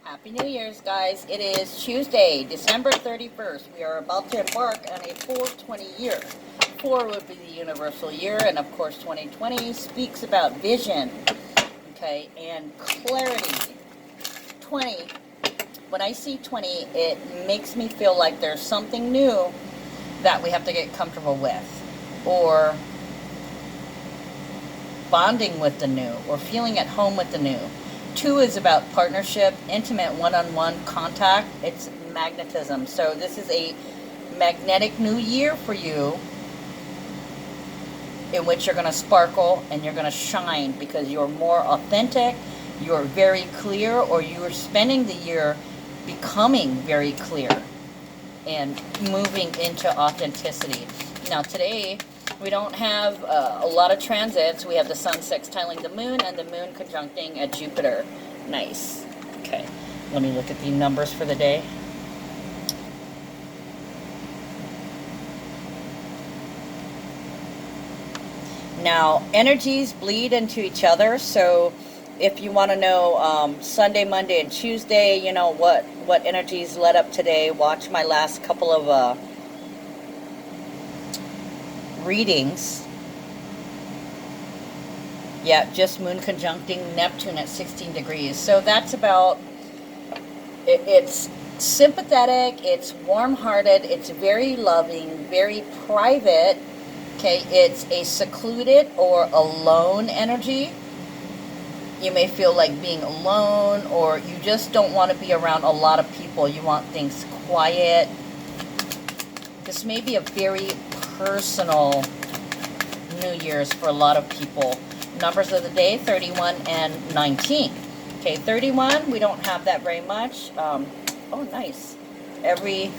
Happy New Year's, guys. It is Tuesday, December 31st. We are about to embark on a 420 year. 4 would be the universal year, and of course 2020 speaks about vision, okay, and clarity. 20, when I see 20, it makes me feel like there's something new that we have to get comfortable with, or bonding with the new, or feeling at home with the new. 2 is about partnership, intimate one-on-one contact. It's magnetism. So this is a magnetic new year for you in which you're going to sparkle and you're going to shine because you're more authentic, you're very clear, or you're spending the year becoming very clear and moving into authenticity. Now today, we don't have a lot of transits. We have the sun sextiling the moon and the moon conjuncting at Jupiter. Nice. Okay, let me look at the numbers for the day. Now, energies bleed into each other, so if you want to know Sunday, Monday, and Tuesday, you know, what energies led up today, watch my last couple of readings. Yeah, just moon conjuncting Neptune at 16 degrees. So that's about, it's sympathetic, it's warm-hearted, it's very loving, very private. Okay, it's a secluded or alone energy. You may feel like being alone, or you just don't want to be around a lot of people. You want things quiet. This may be a very personal New Year's for a lot of people. Numbers of the day, 31 and 19. Okay, 31, we don't have that very much. Oh, nice. Every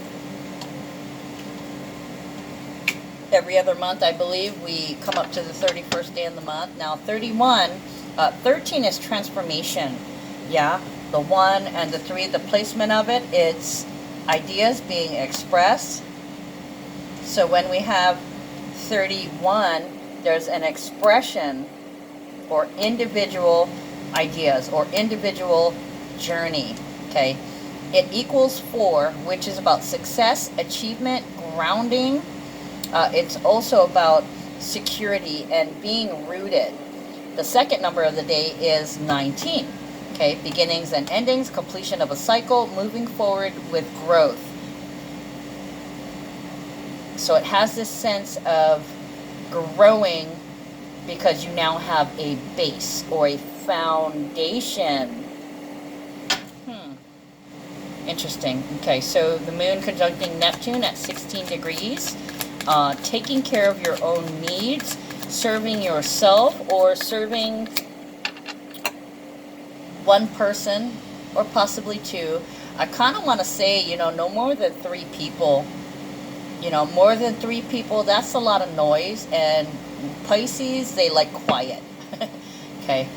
other month, I believe, we come up to the 31st day in the month. Now, 13 is transformation. Yeah, the 1 and the 3, the placement of it, it's ideas being expressed. So when we have 31, there's an expression or individual ideas or individual journey, okay? It equals 4, which is about success, achievement, grounding. It's also about security and being rooted. The second number of the day is 19, okay? Beginnings and endings, completion of a cycle, moving forward with growth. So it has this sense of growing because you now have a base or a foundation. Interesting. Okay, so the moon conjuncting Neptune at 16 degrees. Taking care of your own needs, serving yourself or serving one person or possibly 2. I kind of want to say, you know, no more than 3 people. You know, more than 3 people, that's a lot of noise. And Pisces, they like quiet. Okay.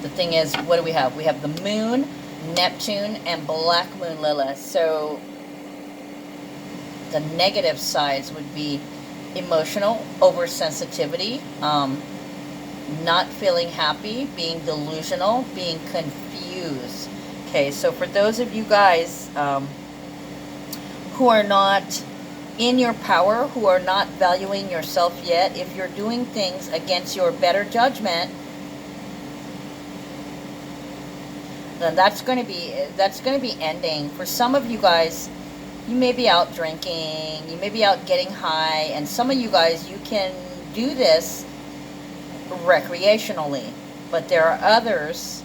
The thing is, what do we have? We have the moon, Neptune, and black moon Lilith. So the negative sides would be emotional, oversensitivity, not feeling happy, being delusional, being confused. Okay, so for those of you guys who are not in your power, who are not valuing yourself yet, if you're doing things against your better judgment, then that's going to be ending. For some of you guys, you may be out drinking, you may be out getting high, and some of you guys, you can do this recreationally, but there are others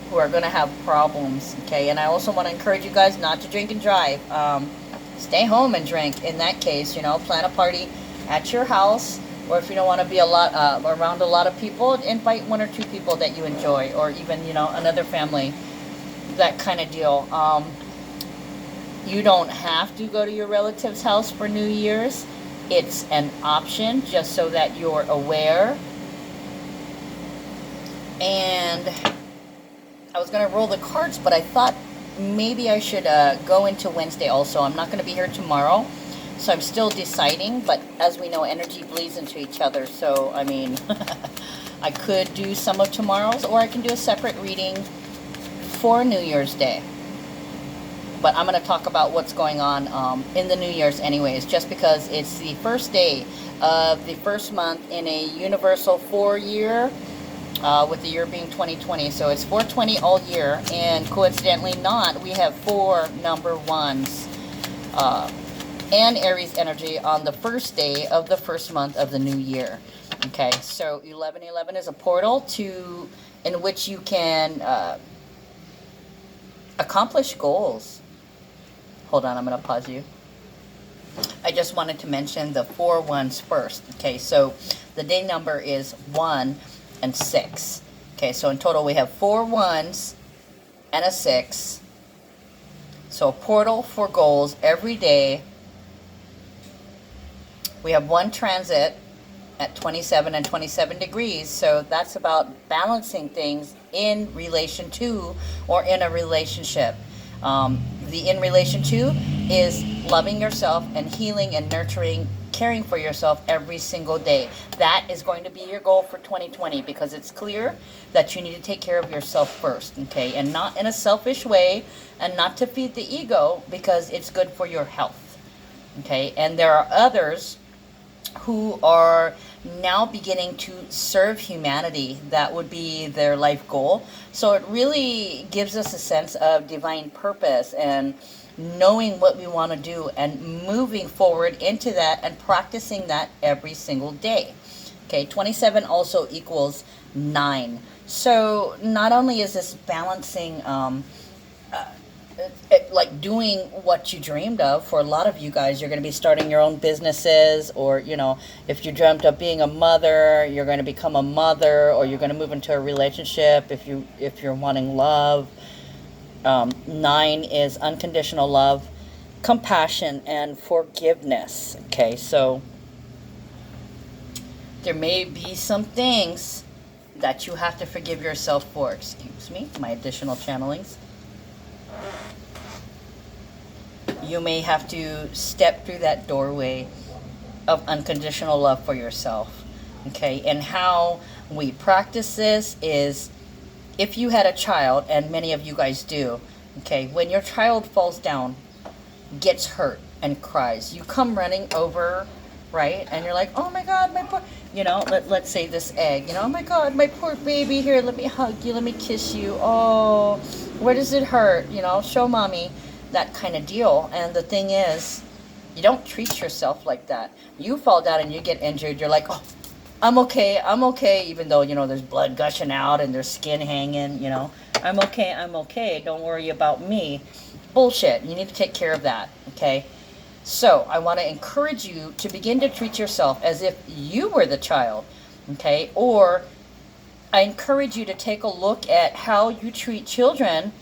who are going to have problems, okay? And I also want to encourage you guys not to drink and drive. Stay home and drink. In that case, you know, plan a party at your house, or if you don't want to be around a lot of people, invite 1 or 2 people that you enjoy, or even, you know, another family, that kind of deal. You don't have to go to your relative's house for New Year's. It's an option, just so that you're aware. And I was going to roll the cards, but I thought maybe I should go into Wednesday also. I'm not going to be here tomorrow, so I'm still deciding. But as we know, energy bleeds into each other. So, I mean, I could do some of tomorrow's, or I can do a separate reading for New Year's Day. but I'm going to talk about what's going on in the New Year's anyways, just because it's the first day of the first month in a universal 4-year, with the year being 2020. So it's 420 all year, and coincidentally not, we have 4 number ones and Aries energy on the first day of the first month of the new year. Okay, so 1111 is a portal to in which you can accomplish goals. Hold on, I'm going to pause you. I just wanted to mention the 4 ones first. Okay, so the day number is 1 and 6. Okay, so in total we have 4 ones and a 6. So a portal for goals every day. We have 1 transit at 27 and 27 degrees, so that's about balancing things in relation to or in a relationship. The in relation to is loving yourself and healing and nurturing, caring for yourself every single day. That is going to be your goal for 2020, because it's clear that you need to take care of yourself first, okay? And not in a selfish way, and not to feed the ego, because it's good for your health, okay? And there are others who are now beginning to serve humanity. That would be their life goal. So it really gives us a sense of divine purpose and knowing what we want to do and moving forward into that and practicing that every single day. Okay, 27 also equals 9. So not only is this balancing like doing what you dreamed of. For a lot of you guys, you're going to be starting your own businesses, or if you dreamt of being a mother, you're going to become a mother, or you're going to move into a relationship if you're wanting love. 9 is unconditional love, compassion, and forgiveness. Okay, so there may be some things that you have to forgive yourself for. Excuse me, my additional channelings. You may have to step through that doorway of unconditional love for yourself. Okay, and how we practice this is, if you had a child, and many of you guys do, okay, when your child falls down, gets hurt, and cries, you come running over, right? And you're like, oh my God, my poor, let's say this egg, oh my God, my poor baby, here, let me hug you, let me kiss you, oh, where does it hurt? Show mommy. That kind of deal. And the thing is, you don't treat yourself like that. You fall down and you get injured, you're like, oh, I'm okay, even though there's blood gushing out and there's skin hanging. I'm okay, don't worry about me. Bullshit. You need to take care of that. Okay, so I want to encourage you to begin to treat yourself as if you were the child. Okay, or I encourage you to take a look at how you treat children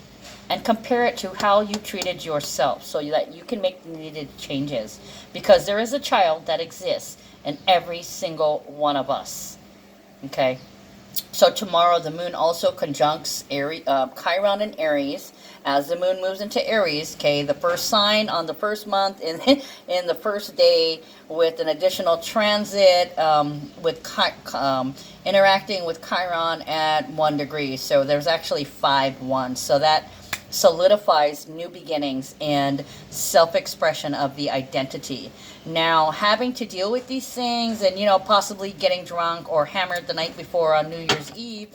and compare it to how you treated yourself, so that you can make the needed changes. Because there is a child that exists in every single one of us. Okay? So tomorrow the moon also conjuncts Chiron in Aries. As the moon moves into Aries, okay, the first sign on the first month in the first day, with an additional transit interacting with Chiron at 1 degree. So there's actually 5 ones. So that solidifies new beginnings and self-expression of the identity. Now, having to deal with these things and, possibly getting drunk or hammered the night before on New Year's Eve,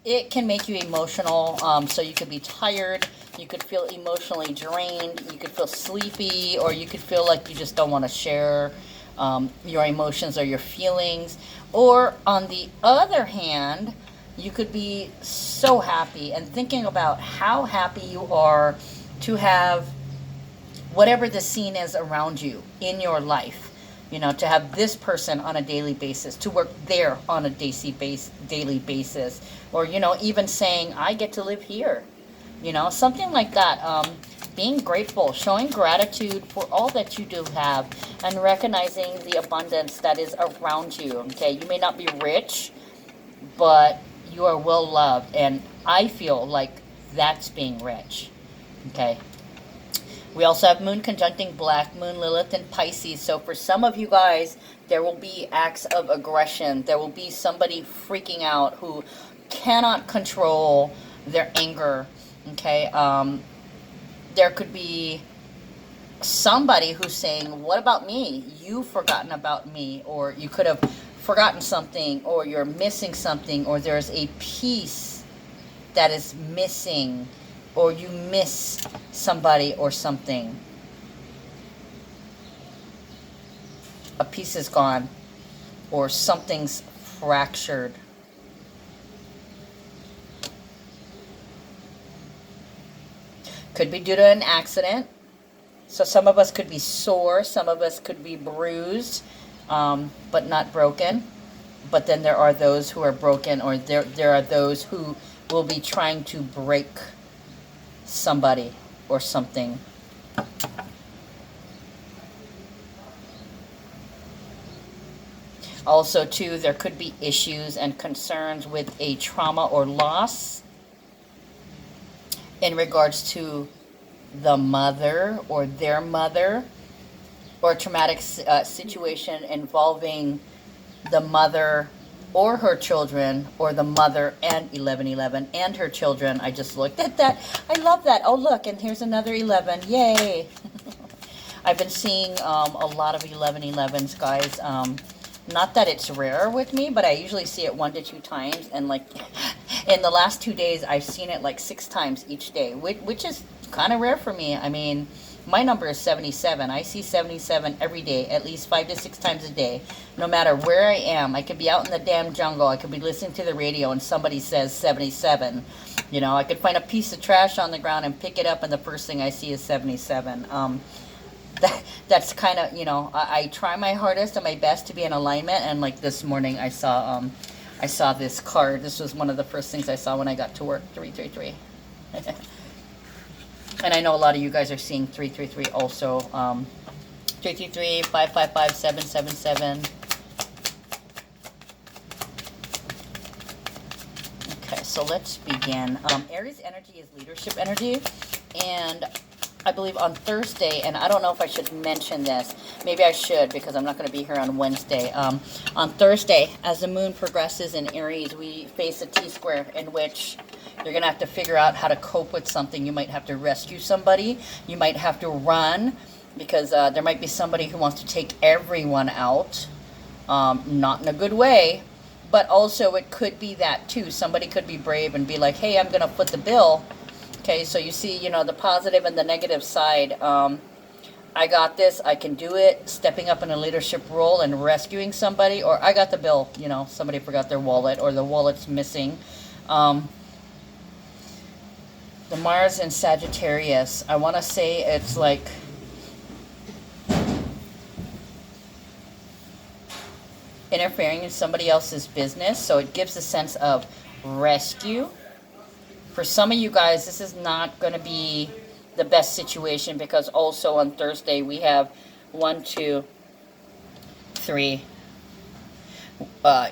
it can make you emotional. So you could be tired, you could feel emotionally drained, you could feel sleepy, or you could feel like you just don't want to share your emotions or your feelings. Or on the other hand, you could be so happy and thinking about how happy you are to have whatever the scene is around you in your life. To have this person on a daily basis, to work there on a daily basis, or, even saying, I get to live here, something like that. Being grateful, showing gratitude for all that you do have, and recognizing the abundance that is around you. Okay, you may not be rich, but you are well loved, and I feel like that's being rich. Okay. We also have moon conjuncting Black Moon, Lilith, and Pisces. So for some of you guys, there will be acts of aggression. There will be somebody freaking out who cannot control their anger. Okay. There could be somebody who's saying, what about me? You've forgotten about me, or you could have forgotten something, or you're missing something, or there's a piece that is missing, or you miss somebody or something. A piece is gone, or something's fractured. Could be due to an accident. So some of us could be sore, some of us could be bruised, but not broken. But then there are those who are broken, or there are those who will be trying to break somebody or something. Also, too, there could be issues and concerns with a trauma or loss in regards to the mother or their mother, or a traumatic situation involving the mother or her children, or the mother and 1111 and her children. I just looked at that. I love that. Oh, look, and here's another 11. Yay. I've been seeing a lot of 1111s, guys. Not that it's rare with me, but I usually see it 1 to 2 times, and like in the last 2 days I've seen it like 6 times each day, which is kind of rare for me. I mean, my number is 77. I see 77 every day, at least 5 to 6 times a day, no matter where I am. I could be out in the damn jungle, I could be listening to the radio, and somebody says 77. You know, I could find a piece of trash on the ground and pick it up, and the first thing I see is 77. That's kind of, you know, I try my hardest and my best to be in alignment. And like this morning, I saw this card. This was one of the first things I saw when I got to work. 333. And I know a lot of you guys are seeing 333 also. 333, 555, 777. Okay, so let's begin. Aries energy is leadership energy, and I believe on Thursday, and I don't know if I should mention this. Maybe I should, because I'm not going to be here on Wednesday. On Thursday, as the moon progresses in Aries, we face a T-square in which you're going to have to figure out how to cope with something. You might have to rescue somebody. You might have to run, because there might be somebody who wants to take everyone out. Not in a good way, but also it could be that too. Somebody could be brave and be like, hey, I'm going to foot the bill. Okay, so you see, you know, the positive and the negative side. I got this, I can do it, stepping up in a leadership role and rescuing somebody, or I got the bill, you know, somebody forgot their wallet, or the wallet's missing. The Mars in Sagittarius, I want to say it's like interfering in somebody else's business, so it gives a sense of rescue. For some of you guys, this is not going to be the best situation, because also on Thursday we have 1, 2, 3.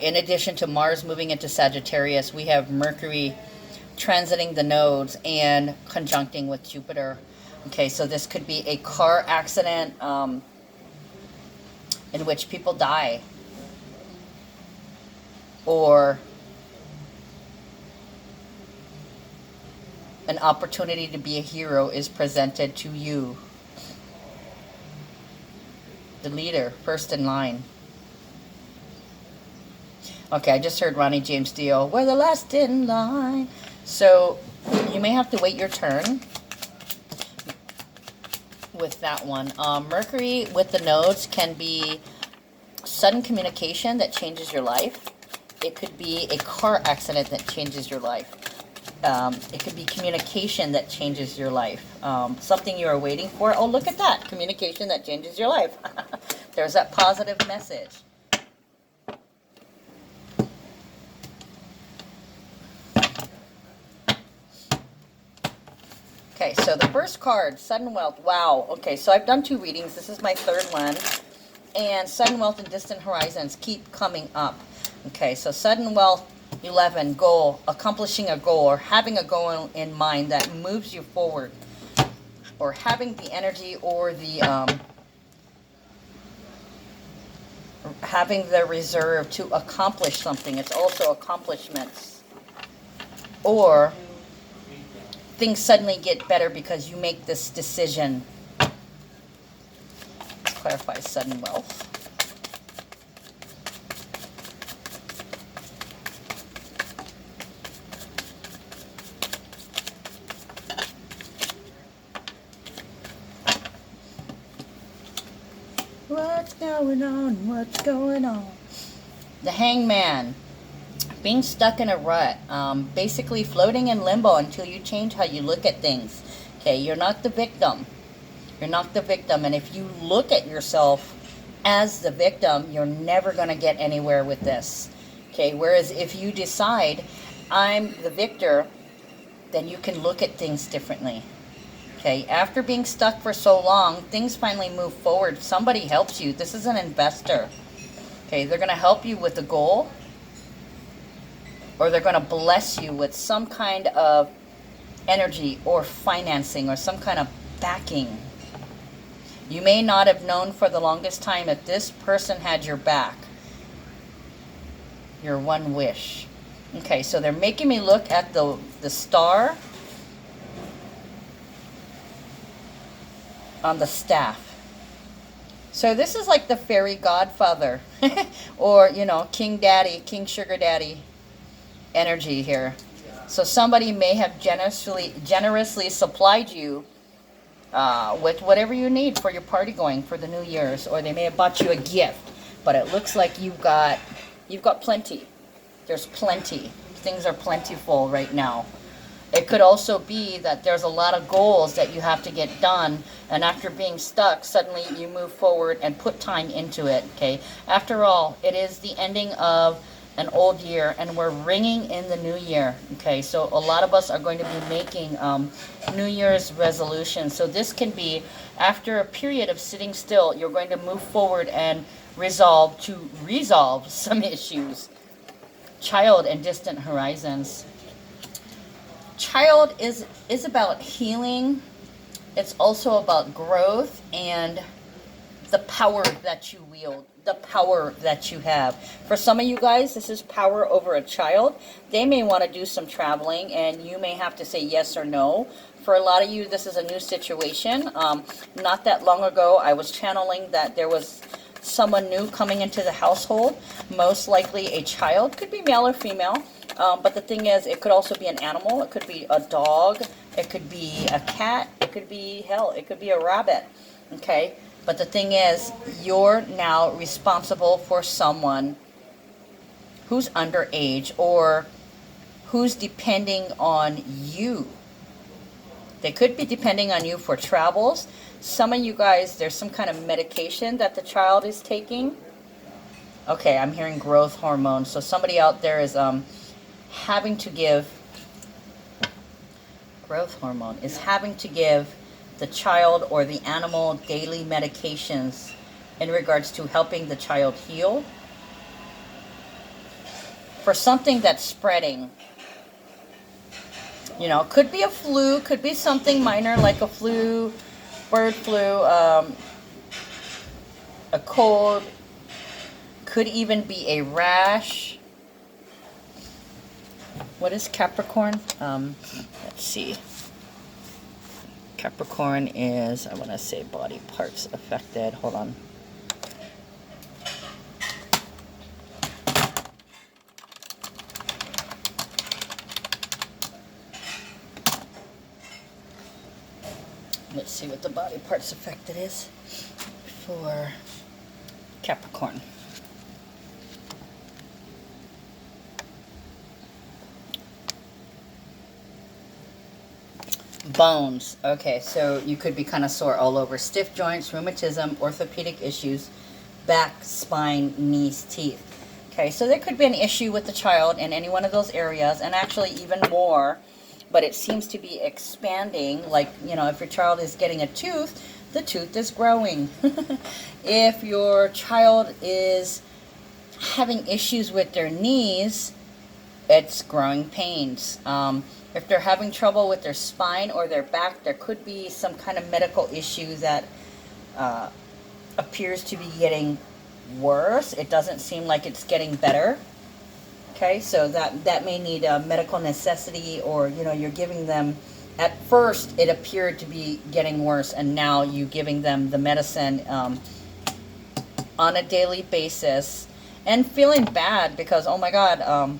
In addition to Mars moving into Sagittarius, we have Mercury transiting the nodes and conjuncting with Jupiter. Okay, so this could be a car accident in which people die, or an opportunity to be a hero is presented to you. The leader, first in line. Okay, I just heard Ronnie James Dio, we're the last in line. So you may have to wait your turn with that one. Mercury with the nodes can be sudden communication that changes your life. It could be a car accident that changes your life. It could be communication that changes your life. Something you are waiting for. Oh, look at that. Communication that changes your life. There's that positive message. Okay, so the first card, Sudden Wealth. Wow. Okay, so I've done 2 readings. This is my 3rd one. And Sudden Wealth and Distant Horizons keep coming up. Okay, so Sudden Wealth, 11, goal, accomplishing a goal, or having a goal in mind that moves you forward, or having the energy or the having the reserve to accomplish something. It's also accomplishments. Or things suddenly get better because you make this decision. Let's clarify sudden wealth. What's going on? What's going on? The Hangman. Being stuck in a rut. Basically floating in limbo until you change how you look at things. Okay, you're not the victim. You're not the victim. And if you look at yourself as the victim, you're never going to get anywhere with this. Okay, whereas if you decide, I'm the victor, then you can look at things differently. Okay, after being stuck for so long, things finally move forward. Somebody helps you. This is an investor. Okay, they're going to help you with the goal, or they're going to bless you with some kind of energy or financing or some kind of backing. You may not have known for the longest time that this person had your back. Your one wish. Okay, so they're making me look at the star on the staff. So this is like the fairy godfather or, you know, King Daddy, King Sugar Daddy energy here. So somebody may have generously supplied you with whatever you need for your party going for the New Year's, or they may have bought you a gift, but it looks like you've got plenty. There's plenty. Things are plentiful right now. It could also be that there's a lot of goals that you have to get done, and after being stuck, suddenly you move forward and put time into it, okay? After all, it is the ending of an old year, and we're ringing in the new year, okay? So a lot of us are going to be making New Year's resolutions. So this can be, after a period of sitting still, you're going to move forward and resolve some issues. Child and distant horizons. Child is about healing. It's also about growth and the power that you wield, the power that you have. For some of you guys, this is power over a child. They may want to do some traveling and you may have to say yes or no. For a lot of you, this is a new situation. Not that long ago, I was channeling that there was someone new coming into the household, most likely a child, could be male or female. But the thing is, it could also be an animal. It could be a dog. It could be a cat. It could be, hell, it could be a rabbit. Okay? But the thing is, you're now responsible for someone who's underage or who's depending on you. They could be depending on you for travels. Some of you guys, there's some kind of medication that the child is taking. Okay, I'm hearing growth hormone. So somebody out there is having to give growth hormone, is having to give the child or the animal daily medications in regards to helping the child heal for something that's spreading. You know, could be a flu, could be something minor like a flu, bird flu, a cold, could even be a rash. What is Capricorn? Let's see. Capricorn is, I want to say body parts affected. Hold on. Let's see what the body parts affected is for Capricorn. Bones. Okay, so you could be kind of sore all over. Stiff joints, rheumatism, orthopedic issues, back, spine, knees, teeth. Okay, so there could be an issue with the child in any one of those areas, and actually even more, but it seems to be expanding. Like, you know, if your child is getting a tooth, the tooth is growing. If your child is having issues with their knees, it's growing pains. If they're having trouble with their spine or their back, there could be some kind of medical issue that appears to be getting worse. It doesn't seem like it's getting better. Okay, so that may need a medical necessity, or, you know, you're giving them at first it appeared to be getting worse, and now you giving them the medicine on a daily basis and feeling bad because, oh my God,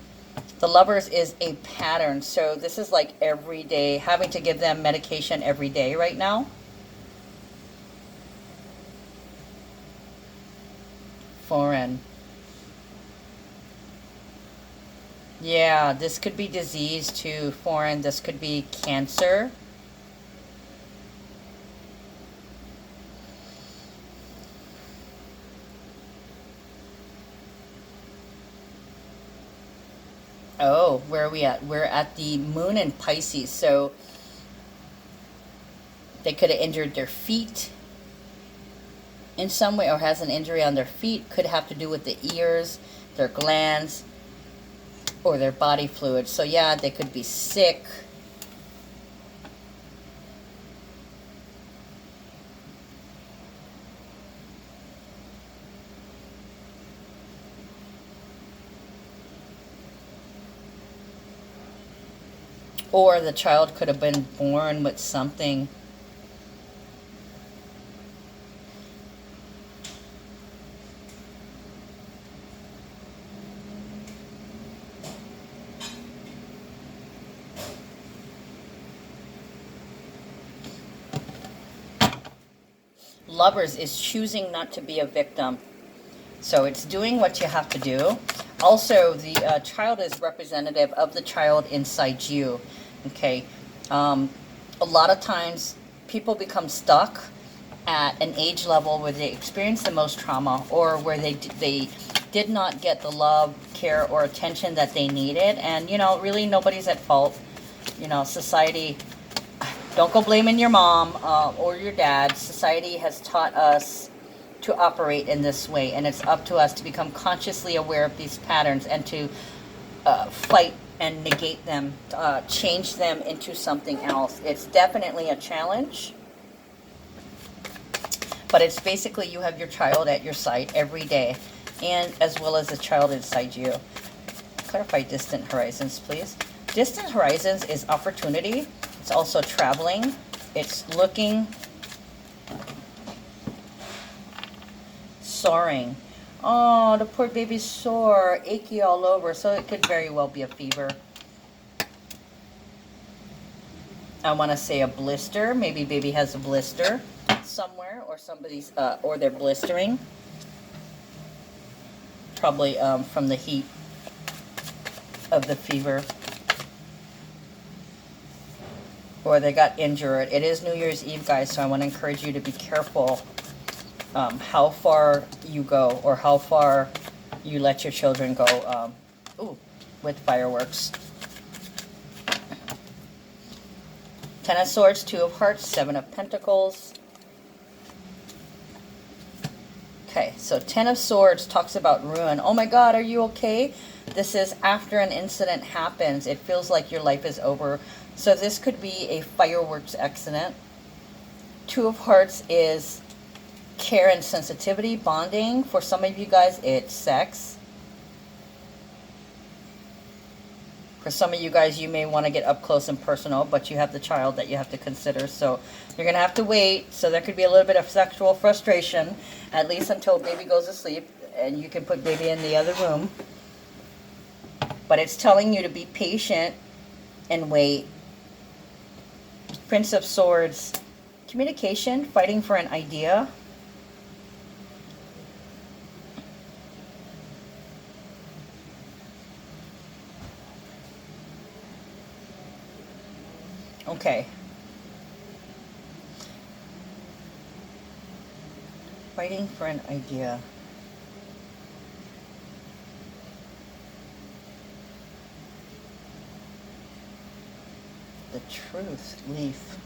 the Lovers is a pattern. So this is like every day, having to give them medication every day right now. Foreign. Yeah, this could be disease too, foreign. This could be cancer. Oh, where are we at? We're at the moon in Pisces. So they could have injured their feet in some way, or has an injury on their feet. Could have to do with the ears, their glands, or their body fluid. So yeah, they could be sick. Or the child could have been born with something. Lovers is choosing not to be a victim. So it's doing what you have to do. Also, the child is representative of the child inside you. Okay. A lot of times people become stuck at an age level where they experience the most trauma, or where they did not get the love, care, or attention that they needed. And, you know, really nobody's at fault. You know, society, don't go blaming your mom or your dad. Society has taught us to operate in this way, and it's up to us to become consciously aware of these patterns and to fight and negate them, change them into something else. It's definitely a challenge, but it's basically you have your child at your side every day, and as well as the child inside you. Clarify distant horizons, please. Distant horizons is opportunity. It's also traveling. It's looking, soaring. Oh, the poor baby's sore, achy all over, so it could very well be a fever. I want to say a blister. Maybe baby has a blister somewhere, or somebody's, or they're blistering. Probably from the heat of the fever. Or they got injured. It is New Year's Eve, guys, so I want to encourage you to be careful how far you go, or how far you let your children go with fireworks. Ten of Swords, Two of Hearts, Seven of Pentacles. Okay, so Ten of Swords talks about ruin. Oh my God, are you okay? This is after an incident happens. It feels like your life is over. So this could be a fireworks accident. Two of Hearts is care and sensitivity, bonding. For some of you guys, it's sex. For some of you guys, you may want to get up close and personal, but you have the child that you have to consider. So you're going to have to wait. So there could be a little bit of sexual frustration, at least until baby goes to sleep, and you can put baby in the other room. But it's telling you to be patient and wait. Prince of Swords, communication, fighting for an idea. Okay. Fighting for an idea. The Truth, Leaf.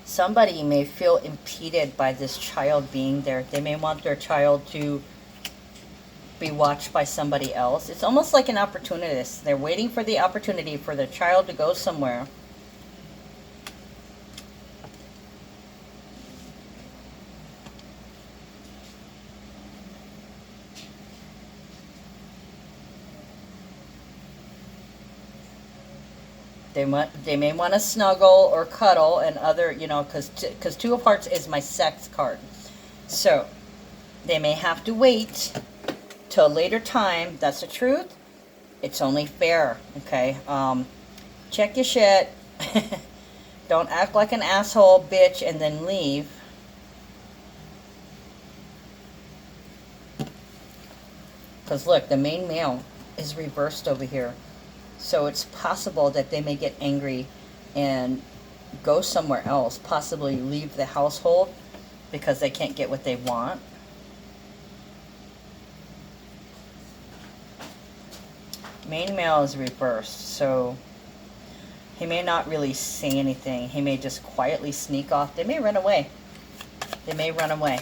Somebody may feel impeded by this child being there. They may want their child to be watched by somebody else. It's almost like an opportunist. They're waiting for the opportunity for their child to go somewhere. They may want to snuggle or cuddle and other, you know, because Two of Hearts is my sex card. So they may have to wait till a later time. That's the truth. It's only fair, okay? Check your shit. Don't act like an asshole, bitch, and then leave. Because look, the main male is reversed over here. So it's possible that they may get angry and go somewhere else, possibly leave the household because they can't get what they want. Main male is reversed, so he may not really say anything. He may just quietly sneak off. They may run away. They may run away.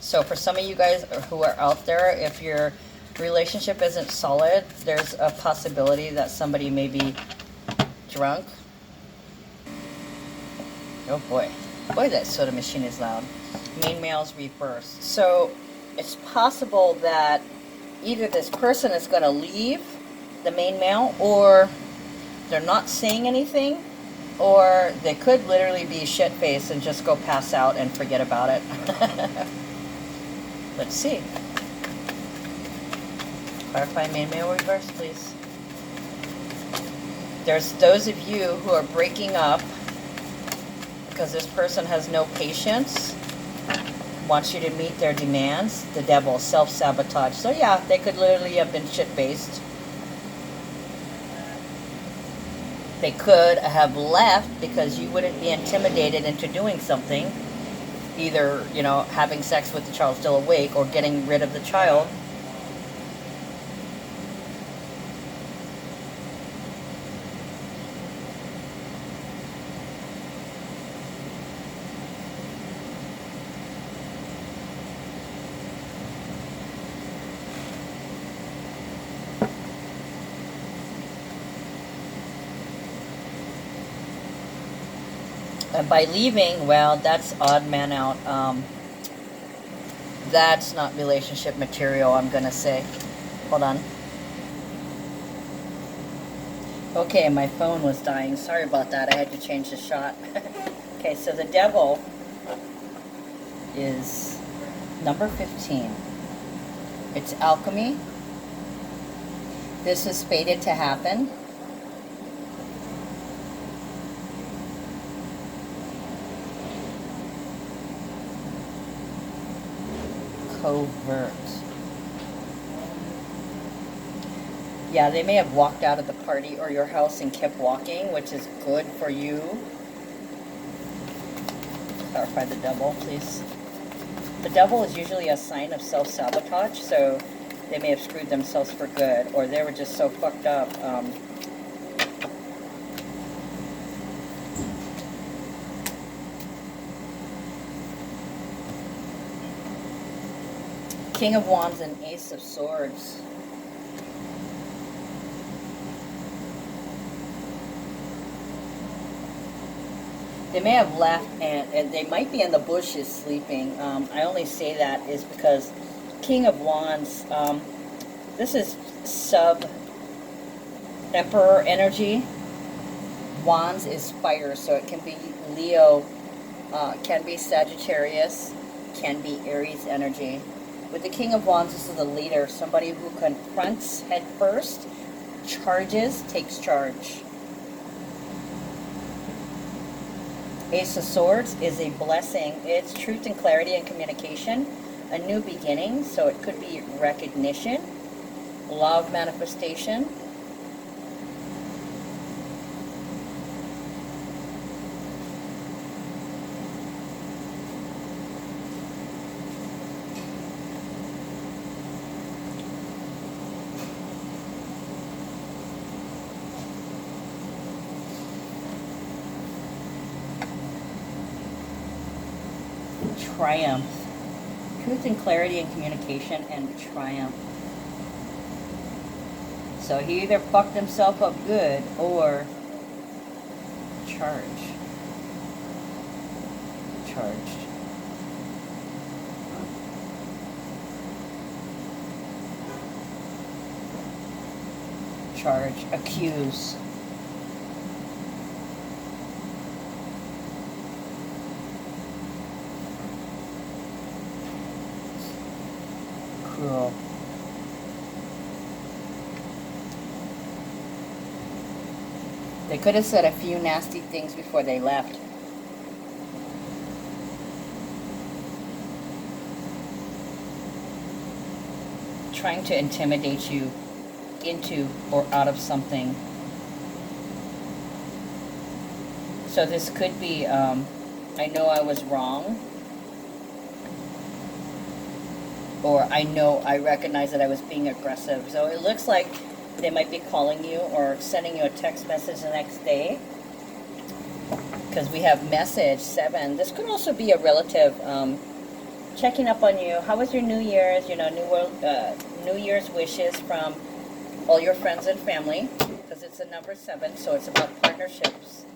So for some of you guys who are out there, if your relationship isn't solid, there's a possibility that somebody may be drunk. Oh boy. Boy, that soda machine is loud. Main male's reversed. So it's possible that either this person is going to leave the main male, or they're not saying anything, or they could literally be shit-faced and just go pass out and forget about it. Let's see. Clarify main male reverse, please. There's those of you who are breaking up because this person has no patience, wants you to meet their demands. The devil, self-sabotage. So yeah, they could literally have been shit-faced. They could have left because you wouldn't be intimidated into doing something. Either, you know, having sex with the child still awake or getting rid of the child. And by leaving, well, that's odd man out. That's not relationship material, I'm going to say. Hold on. Okay, my phone was dying. Sorry about that. I had to change the shot. Okay, so the devil is number 15. It's alchemy. This is fated to happen. Covert. Yeah, they may have walked out of the party or your house and kept walking, which is good for you. Clarify the devil, please. The devil is usually a sign of self-sabotage, so they may have screwed themselves for good, or they were just so fucked up. King of Wands and Ace of Swords. They may have left and they might be in the bushes sleeping. I only say that is because King of Wands, this is sub-Emperor energy. Wands is fire, so it can be Leo, can be Sagittarius, can be Aries energy. With the King of Wands, this is a leader, somebody who confronts head first, charges, takes charge. Ace of Swords is a blessing. It's truth and clarity and communication, a new beginning, so it could be recognition, law of manifestation. Triumph. Truth and clarity and communication and triumph. So he either fucked himself up good or charged. charge, accuse. Cruel. They could have said a few nasty things before they left. Trying to intimidate you into or out of something. So this could be, I know I was wrong. Or I recognize that I was being aggressive. So it looks like they might be calling you or sending you a text message the next day. Because we have message 7. This could also be a relative checking up on you. How was your New Year's? You know, New Year's wishes from all your friends and family. Because it's a number 7, so it's about partnerships.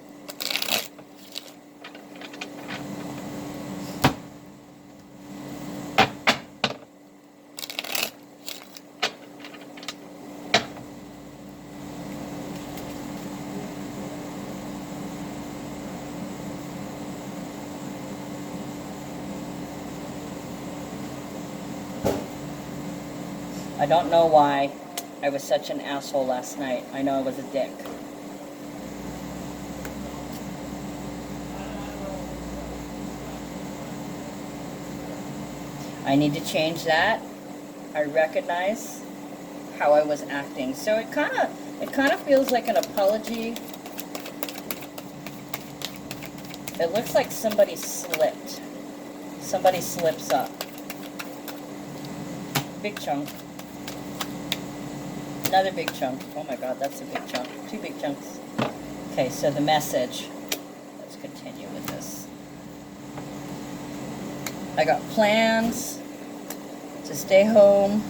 I don't know why I was such an asshole last night. I know I was a dick. I need to change that. I recognize how I was acting. So it kind of feels like an apology. It looks like somebody slipped. Somebody slips up. Big chunk. Another big chunk. Oh my God, that's a big chunk. 2 big chunks. Okay, so the message. Let's continue with this. I got plans to stay home.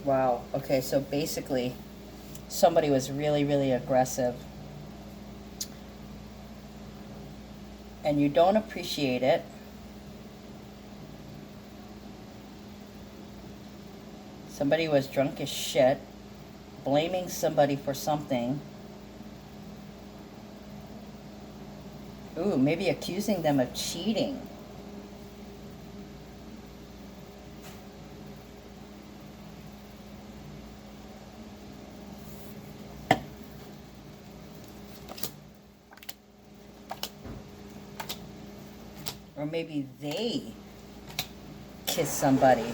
Wow. Okay, so basically, somebody was really, really aggressive. And you don't appreciate it. Somebody was drunk as shit, blaming somebody for something. Ooh, maybe accusing them of cheating. Or maybe they kiss somebody.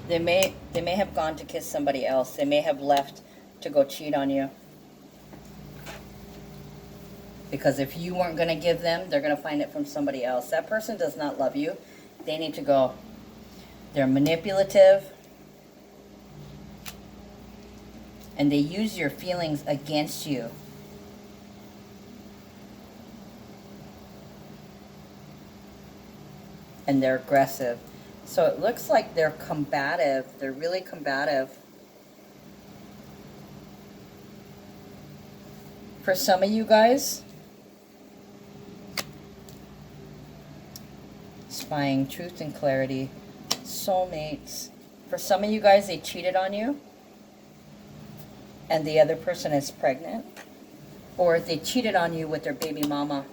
They may have gone to kiss somebody else. They may have left to go cheat on you. Because if you weren't going to give them, they're going to find it from somebody else. That person does not love you. They need to go. They're manipulative. And they use your feelings against you. And they're aggressive. So it looks like they're combative. They're really combative. For some of you guys, spying, truth and clarity, soulmates. For some of you guys, they cheated on you. And the other person is pregnant, or they cheated on you with their baby mama.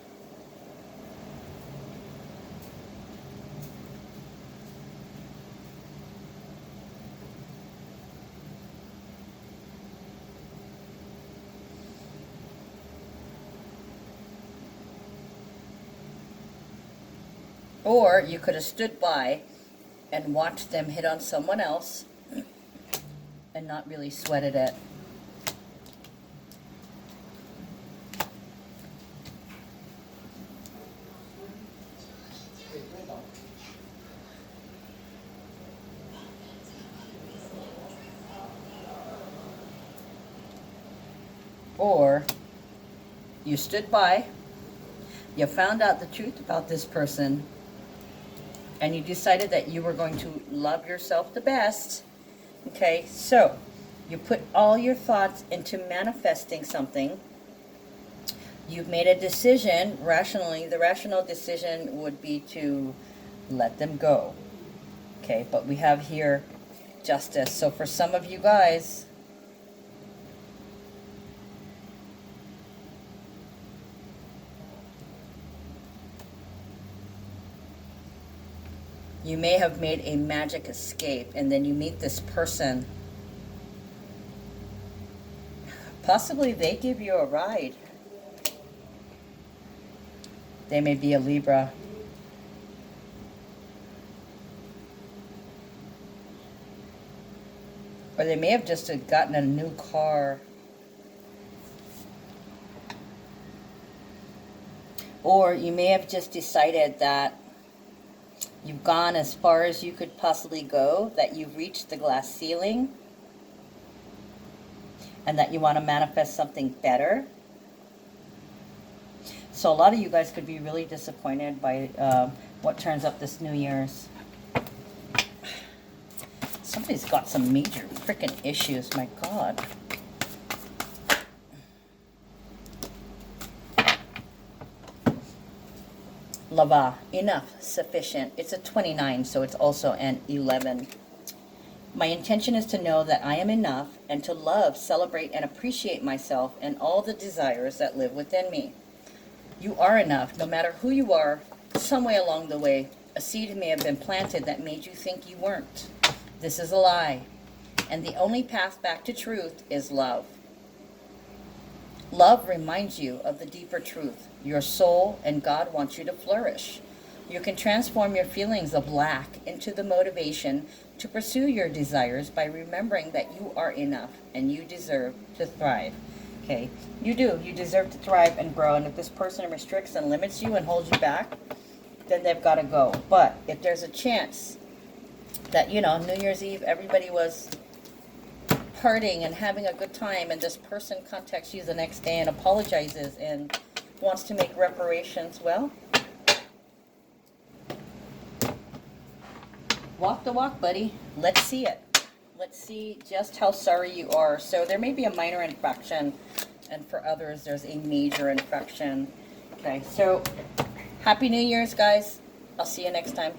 Or you could have stood by and watched them hit on someone else and not really sweated it. Or you stood by, you found out the truth about this person, and you decided that you were going to love yourself the best. Okay, so you put all your thoughts into manifesting something. You've made a decision rationally. The rational decision would be to let them go. Okay, but we have here justice. So for some of you guys, you may have made a magic escape, and then you meet this person. Possibly they give you a ride. They may be a Libra. Or they may have just gotten a new car. Or you may have just decided that you've gone as far as you could possibly go, that you've reached the glass ceiling, and that you want to manifest something better. So a lot of you guys could be really disappointed by what turns up this New Year's. Somebody's got some major freaking issues, my God. Lava, enough, sufficient. It's a 29, so it's also an 11. My intention is to know that I am enough and to love, celebrate, and appreciate myself and all the desires that live within me. You are enough, no matter who you are. Some way along the way, a seed may have been planted that made you think you weren't. This is a lie, and the only path back to truth is love. Love reminds you of the deeper truth. Your soul and God want you to flourish. You can transform your feelings of lack into the motivation to pursue your desires by remembering that you are enough and you deserve to thrive. Okay, you do. You deserve to thrive and grow. And if this person restricts and limits you and holds you back, then they've got to go. But if there's a chance that, you know, New Year's Eve, everybody was partying and having a good time, and this person contacts you the next day and apologizes and wants to make reparations, well, walk the walk, buddy. Let's see it. Let's see just how sorry you are. So there may be a minor infraction, and for others there's a major infraction. Okay, so happy New Year's, guys. I'll see you next time.